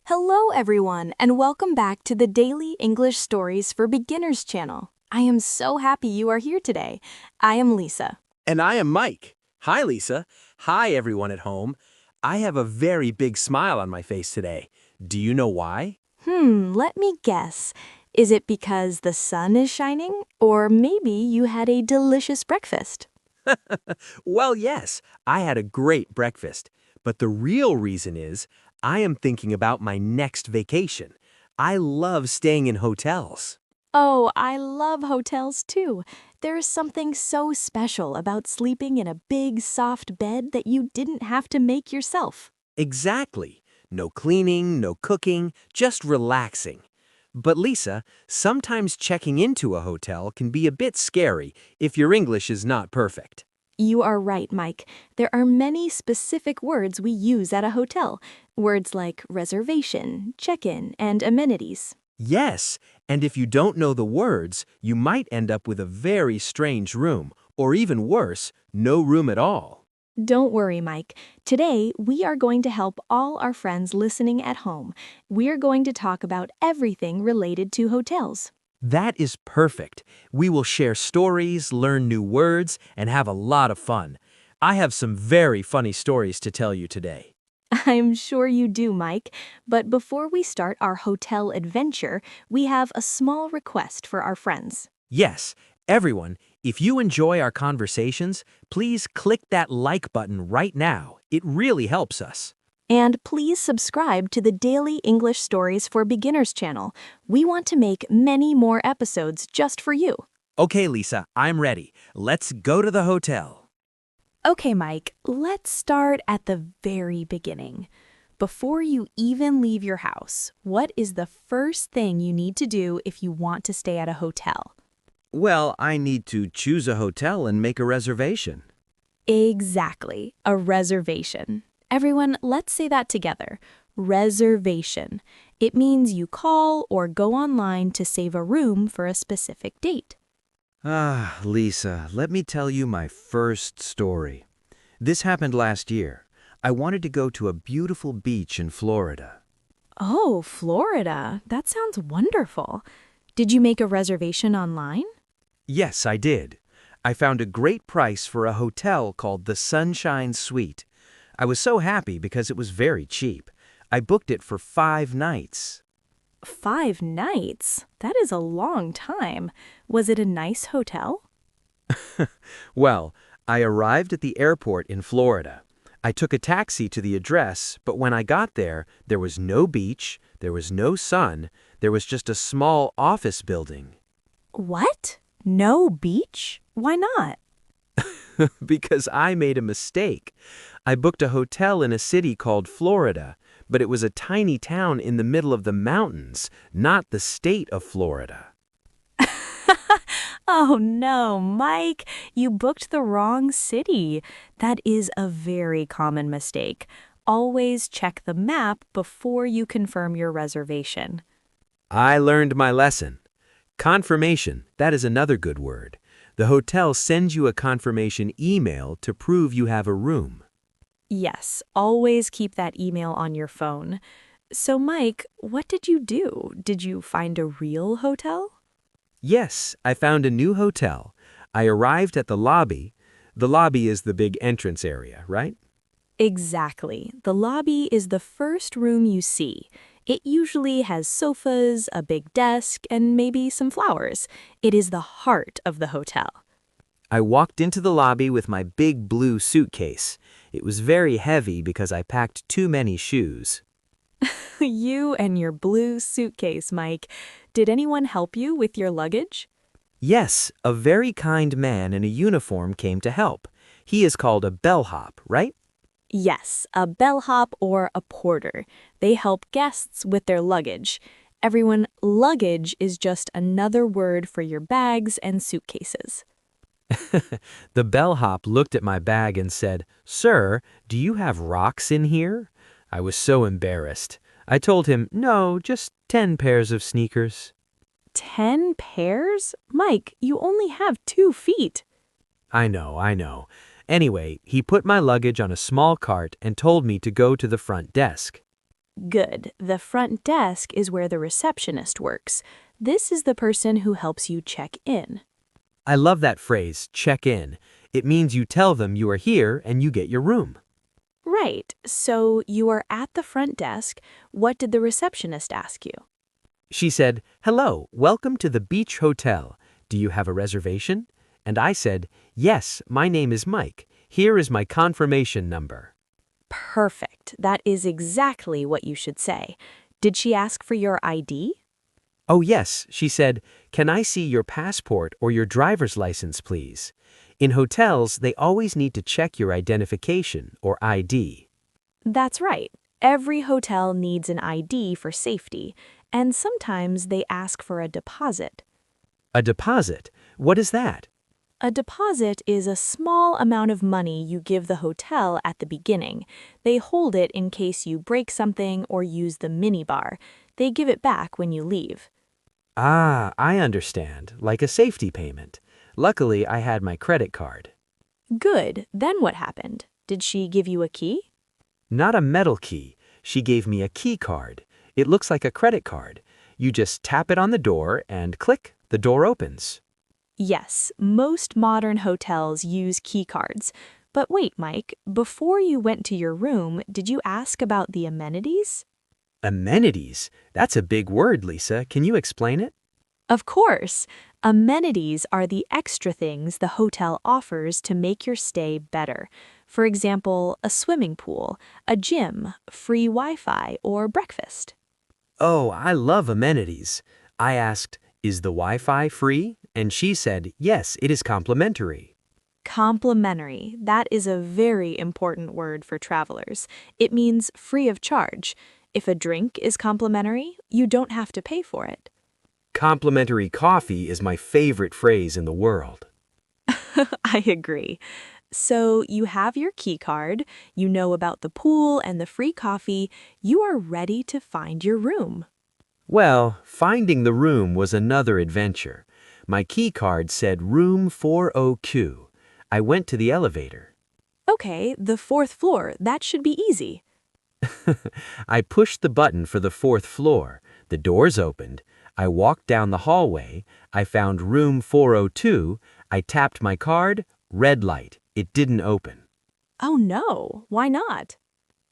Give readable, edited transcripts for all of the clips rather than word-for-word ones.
Hello, everyone, and welcome back to the Daily English Stories for Beginners channel. I am so happy you are here today. I am Lisa. And I am Mike. Hi, Lisa. Hi, everyone at home. I have a very big smile on my face today. Do you know why? Let me guess. Is it because the sun is shining? Or maybe you had a delicious breakfast? Well, yes, I had a great breakfast. But the real reason is I am thinking about my next vacation. I love staying in hotels. Oh, I love hotels too. There is something so special about sleeping in a big, soft bed that you didn't have to make yourself. Exactly. No cleaning, no cooking, just relaxing. But Lisa, sometimes checking into a hotel can be a bit scary if your English is not perfect. You are right, Mike. There are many specific words we use at a hotel. Words like reservation, check-in, and amenities. Yes, and if you don't know the words, you might end up with a very strange room, or even worse, no room at all. Don't worry, Mike. Today, we are going to help all our friends listening at home. We're going to talk about everything related to hotels. That is perfect. We will share stories, learn new words, and have a lot of fun. I have some very funny stories to tell you today. I'm sure you do, Mike. But before we start our hotel adventure, we have a small request for our friends. Yes, everyone, if you enjoy our conversations, please click that like button right now. It really helps us. And please subscribe to the Daily English Stories for Beginners channel. We want to make many more episodes just for you. Okay, Lisa, I'm ready. Let's go to the hotel. Okay, Mike, let's start at the very beginning. Before you even leave your house, what is the first thing you need to do if you want to stay at a hotel? Well, I need to choose a hotel and make a reservation. Exactly, a reservation. Everyone, let's say that together. Reservation. It means you call or go online to save a room for a specific date. Ah, Lisa, let me tell you my first story. This happened last year. I wanted to go to a beautiful beach in Florida. Oh, Florida. That sounds wonderful. Did you make a reservation online? Yes, I did. I found a great price for a hotel called the Sunshine Suite. I was so happy because it was very cheap. I booked it for 5 nights. 5 nights? That is a long time. Was it a nice hotel? Well, I arrived at the airport in Florida. I took a taxi to the address, but when I got there was no beach, there was no sun, there was just a small office building. What? No beach? Why not? Because I made a mistake. I booked a hotel in a city called Florida, but it was a tiny town in the middle of the mountains, not the state of Florida. Oh no, Mike, you booked the wrong city. That is a very common mistake. Always check the map before you confirm your reservation. I learned my lesson. Confirmation, that is another good word. The hotel sends you a confirmation email to prove you have a room. Yes, always keep that email on your phone. So, Mike, what did you do? Did you find a real hotel? Yes, I found a new hotel. I arrived at the lobby. The lobby is the big entrance area, right? Exactly. The lobby is the first room you see. It usually has sofas, a big desk, and maybe some flowers. It is the heart of the hotel. I walked into the lobby with my big blue suitcase. It was very heavy because I packed too many shoes. You and your blue suitcase, Mike. Did anyone help you with your luggage? Yes, a very kind man in a uniform came to help. He is called a bellhop, right? Yes, a bellhop or a porter. They help guests with their luggage. Everyone, luggage is just another word for your bags and suitcases. The bellhop looked at my bag and said, "Sir, do you have rocks in here?" I was so embarrassed. I told him, "No, just 10 pairs of sneakers." 10 pairs? Mike, you only have 2 feet. I know. Anyway, he put my luggage on a small cart and told me to go to the front desk. Good. The front desk is where the receptionist works. This is the person who helps you check in. I love that phrase, check in. It means you tell them you are here and you get your room. Right. So you are at the front desk. What did the receptionist ask you? She said, "Hello, welcome to the Beach Hotel. Do you have a reservation?" And I said, "Yes, my name is Mike. Here is my confirmation number." Perfect. That is exactly what you should say. Did she ask for your ID? Oh yes, she said, "Can I see your passport or your driver's license, please?" In hotels, they always need to check your identification or ID. That's right. Every hotel needs an ID for safety, and sometimes they ask for a deposit. A deposit? What is that? A deposit is a small amount of money you give the hotel at the beginning. They hold it in case you break something or use the minibar. They give it back when you leave. Ah, I understand, like a safety payment. Luckily, I had my credit card. Good. Then what happened? Did she give you a key? Not a metal key. She gave me a key card. It looks like a credit card. You just tap it on the door and click, the door opens. Yes, most modern hotels use key cards. But wait, Mike, before you went to your room, did you ask about the amenities? Amenities? That's a big word, Lisa. Can you explain it? Of course. Amenities are the extra things the hotel offers to make your stay better. For example, a swimming pool, a gym, free Wi-Fi, or breakfast. Oh, I love amenities. I asked, "Is the Wi-Fi free?" And she said, "Yes, it is complimentary." Complimentary. That is a very important word for travelers. It means free of charge. If a drink is complimentary, you don't have to pay for it. Complimentary coffee is my favorite phrase in the world. I agree. So you have your key card, you know about the pool and the free coffee, you are ready to find your room. Well, finding the room was another adventure. My key card said room 40Q. I went to the elevator. Okay, the fourth floor, that should be easy. I pushed the button for the fourth floor. The doors opened. I walked down the hallway. I found room 402. I tapped my card. Red light. It didn't open. Oh no, why not?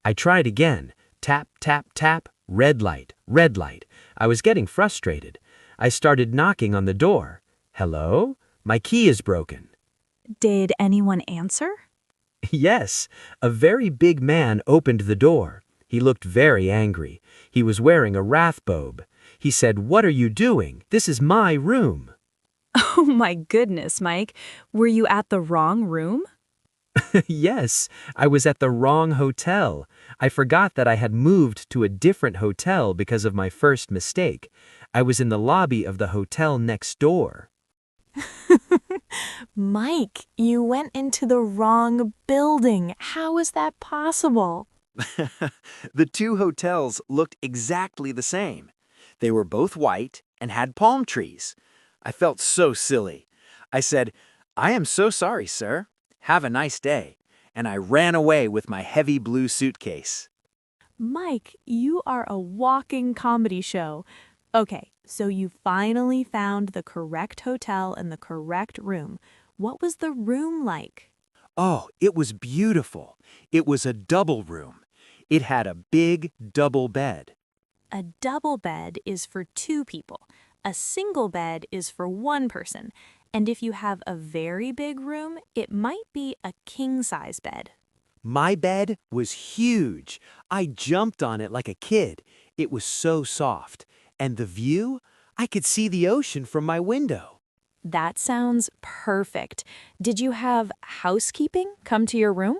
I tried again. Tap, tap, tap. Red light. Red light. I was getting frustrated. I started knocking on the door. "Hello? My key is broken." Did anyone answer? Yes, a very big man opened the door. He looked very angry. He was wearing a rathbobe. He said, "What are you doing? This is my room." Oh my goodness, Mike. Were you at the wrong room? Yes, I was at the wrong hotel. I forgot that I had moved to a different hotel because of my first mistake. I was in the lobby of the hotel next door. Mike, you went into the wrong building. How is that possible? The two hotels looked exactly the same. They were both white and had palm trees. I felt so silly. I said, "I am so sorry, sir. Have a nice day." And I ran away with my heavy blue suitcase. Mike, you are a walking comedy show. Okay, so you finally found the correct hotel and the correct room. What was the room like? Oh, it was beautiful. It was a double room. It had a big double bed. A double bed is for two people. A single bed is for one person. And if you have a very big room, it might be a king-size bed. My bed was huge. I jumped on it like a kid. It was so soft. And the view? I could see the ocean from my window. That sounds perfect. Did you have housekeeping come to your room?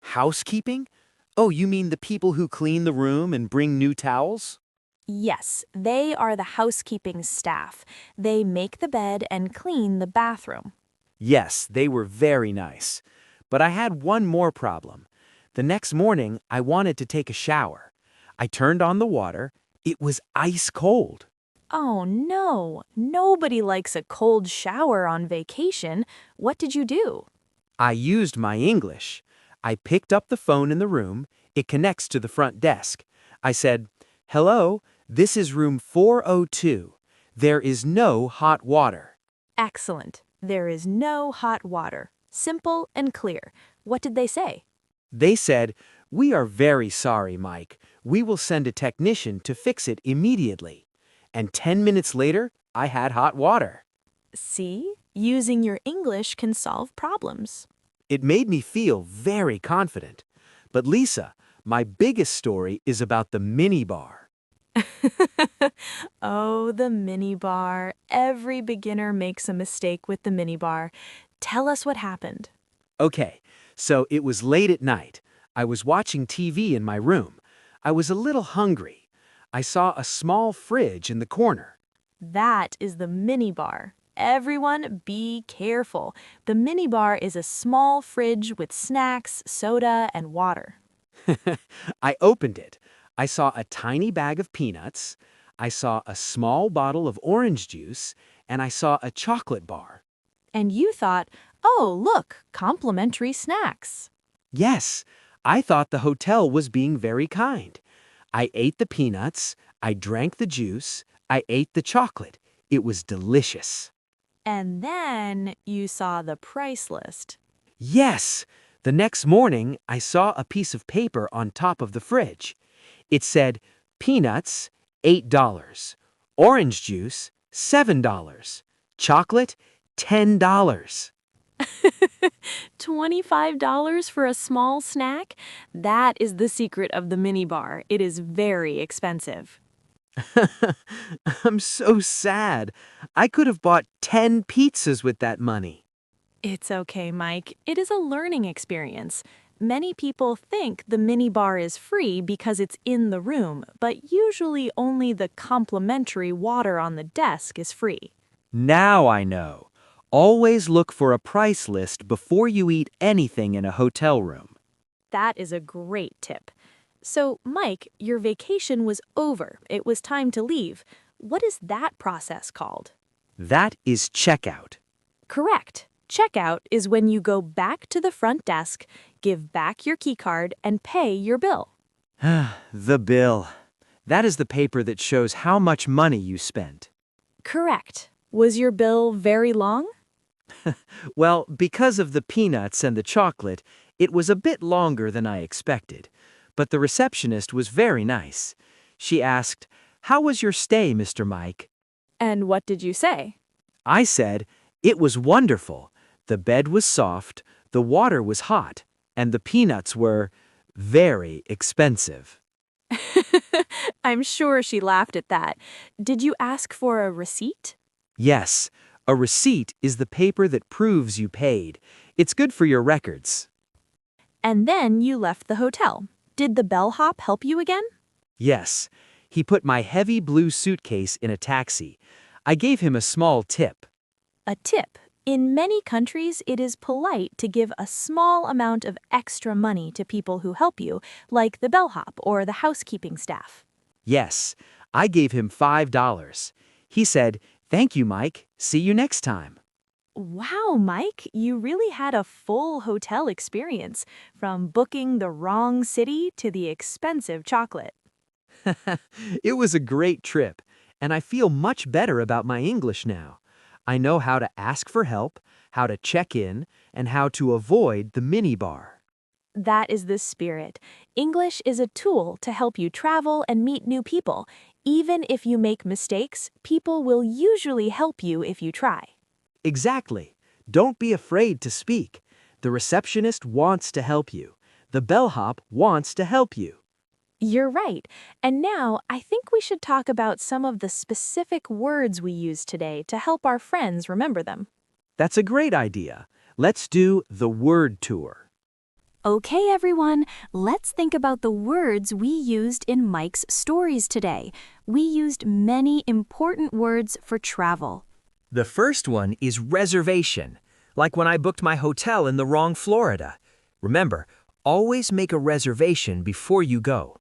Housekeeping? Oh, you mean the people who clean the room and bring new towels? Yes, they are the housekeeping staff. They make the bed and clean the bathroom. Yes, they were very nice. But I had one more problem. The next morning, I wanted to take a shower. I turned on the water. It was ice cold. Oh no, nobody likes a cold shower on vacation. What did you do? I used my English. I picked up the phone in the room. It connects to the front desk. I said, "Hello, this is room 402. There is no hot water." Excellent. There is no hot water. Simple and clear. What did they say? They said, "We are very sorry, Mike. We will send a technician to fix it immediately." And 10 minutes later, I had hot water. See? Using your English can solve problems. It made me feel very confident. But Lisa, my biggest story is about the minibar. Oh, the minibar. Every beginner makes a mistake with the minibar. Tell us what happened. Okay, so it was late at night. I was watching TV in my room. I was a little hungry. I saw a small fridge in the corner. That is the minibar. Everyone, be careful. The minibar is a small fridge with snacks, soda, and water. I opened it. I saw a tiny bag of peanuts. I saw a small bottle of orange juice, and I saw a chocolate bar. And you thought, oh, look, complimentary snacks. Yes, I thought the hotel was being very kind. I ate the peanuts, I drank the juice, I ate the chocolate. It was delicious. And then you saw the price list. Yes, the next morning I saw a piece of paper on top of the fridge. It said, peanuts, $8, orange juice, $7, chocolate, $10. $25 for a small snack? That is the secret of the minibar. It is very expensive. I'm so sad. I could have bought 10 pizzas with that money. It's okay, Mike. It is a learning experience. Many people think the minibar is free because it's in the room, but usually only the complimentary water on the desk is free. Now I know. Always look for a price list before you eat anything in a hotel room. That is a great tip. So, Mike, your vacation was over. It was time to leave. What is that process called? That is checkout. Correct. Checkout is when you go back to the front desk, give back your keycard, and pay your bill. The bill. That is the paper that shows how much money you spent. Correct. Was your bill very long? Well, because of the peanuts and the chocolate, it was a bit longer than I expected. But the receptionist was very nice. She asked, "How was your stay, Mr. Mike?" And what did you say? I said, "It was wonderful. The bed was soft, the water was hot, and the peanuts were very expensive." I'm sure she laughed at that. Did you ask for a receipt? Yes, a receipt is the paper that proves you paid. It's good for your records. And then you left the hotel. Did the bellhop help you again? Yes, he put my heavy blue suitcase in a taxi. I gave him a small tip. A tip. In many countries, it is polite to give a small amount of extra money to people who help you, like the bellhop or the housekeeping staff. Yes, I gave him $5. He said, "Thank you, Mike. See you next time." Wow, Mike, you really had a full hotel experience, from booking the wrong city to the expensive chocolate. It was a great trip, and I feel much better about my English now. I know how to ask for help, how to check in, and how to avoid the minibar. That is the spirit. English is a tool to help you travel and meet new people. Even if you make mistakes, people will usually help you if you try. Exactly. Don't be afraid to speak. The receptionist wants to help you. The bellhop wants to help you. You're right. And now I think we should talk about some of the specific words we used today to help our friends remember them. That's a great idea. Let's do the word tour. Okay, everyone, let's think about the words we used in Mike's stories today. We used many important words for travel. The first one is reservation, like when I booked my hotel in the wrong Florida. Remember, always make a reservation before you go.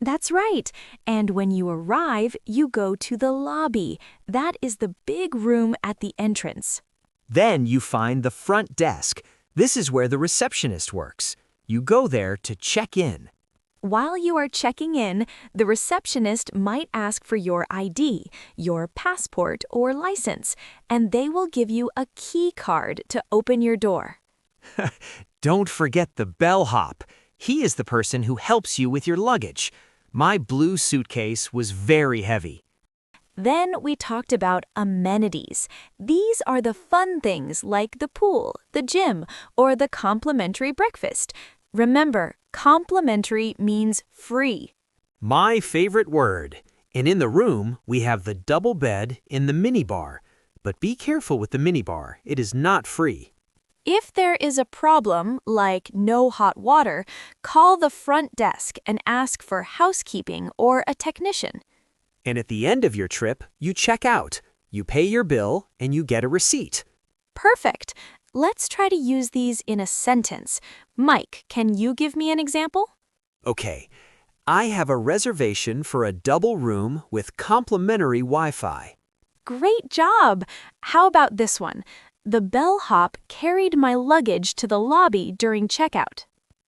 That's right. And when you arrive, you go to the lobby. That is the big room at the entrance. Then you find the front desk. This is where the receptionist works. You go there to check in. While you are checking in, the receptionist might ask for your ID, your passport, or license, and they will give you a key card to open your door. Don't forget the bellhop. He is the person who helps you with your luggage. My blue suitcase was very heavy. Then we talked about amenities. These are the fun things like the pool, the gym, or the complimentary breakfast. Remember, complimentary means free. My favorite word. And in the room, we have the double bed in the minibar. But be careful with the minibar. It is not free. If there is a problem, like no hot water, call the front desk and ask for housekeeping or a technician. And at the end of your trip, you check out. You pay your bill and you get a receipt. Perfect. Let's try to use these in a sentence. Mike, can you give me an example? Okay, I have a reservation for a double room with complimentary Wi-Fi. Great job! How about this one? The bellhop carried my luggage to the lobby during checkout.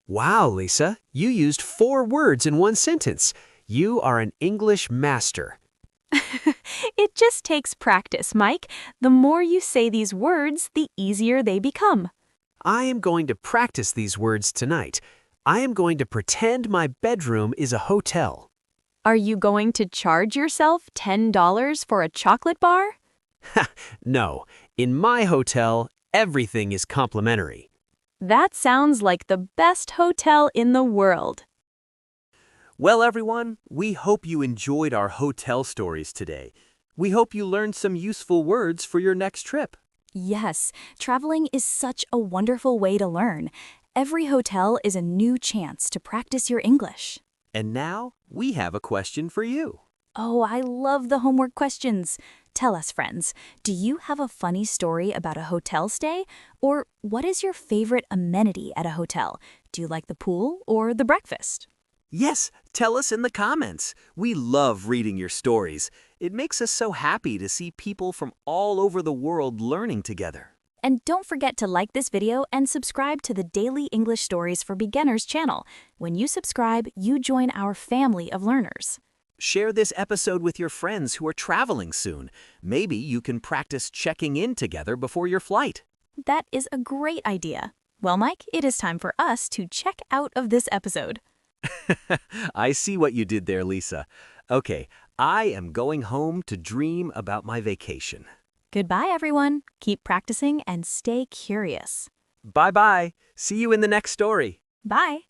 Wow, Lisa, you used 4 words in one sentence. You are an English master. It just takes practice, Mike. The more you say these words, the easier they become. I am going to practice these words tonight. I am going to pretend my bedroom is a hotel. Are you going to charge yourself $10 for a chocolate bar? No, in my hotel, everything is complimentary. That sounds like the best hotel in the world. Well, everyone, we hope you enjoyed our hotel stories today. We hope you learned some useful words for your next trip. Yes, traveling is such a wonderful way to learn. Every hotel is a new chance to practice your English. And now, we have a question for you. Oh, I love the homework questions. Tell us, friends, do you have a funny story about a hotel stay? Or what is your favorite amenity at a hotel? Do you like the pool or the breakfast? Yes, tell us in the comments. We love reading your stories. It makes us so happy to see people from all over the world learning together. And don't forget to like this video and subscribe to the Daily English Stories for Beginners channel. When you subscribe, you join our family of learners. Share this episode with your friends who are traveling soon. Maybe you can practice checking in together before your flight. That is a great idea. Well, Mike, it is time for us to check out of this episode. I see what you did there, Lisa. Okay, I am going home to dream about my vacation. Goodbye, everyone. Keep practicing and stay curious. Bye-bye. See you in the next story. Bye.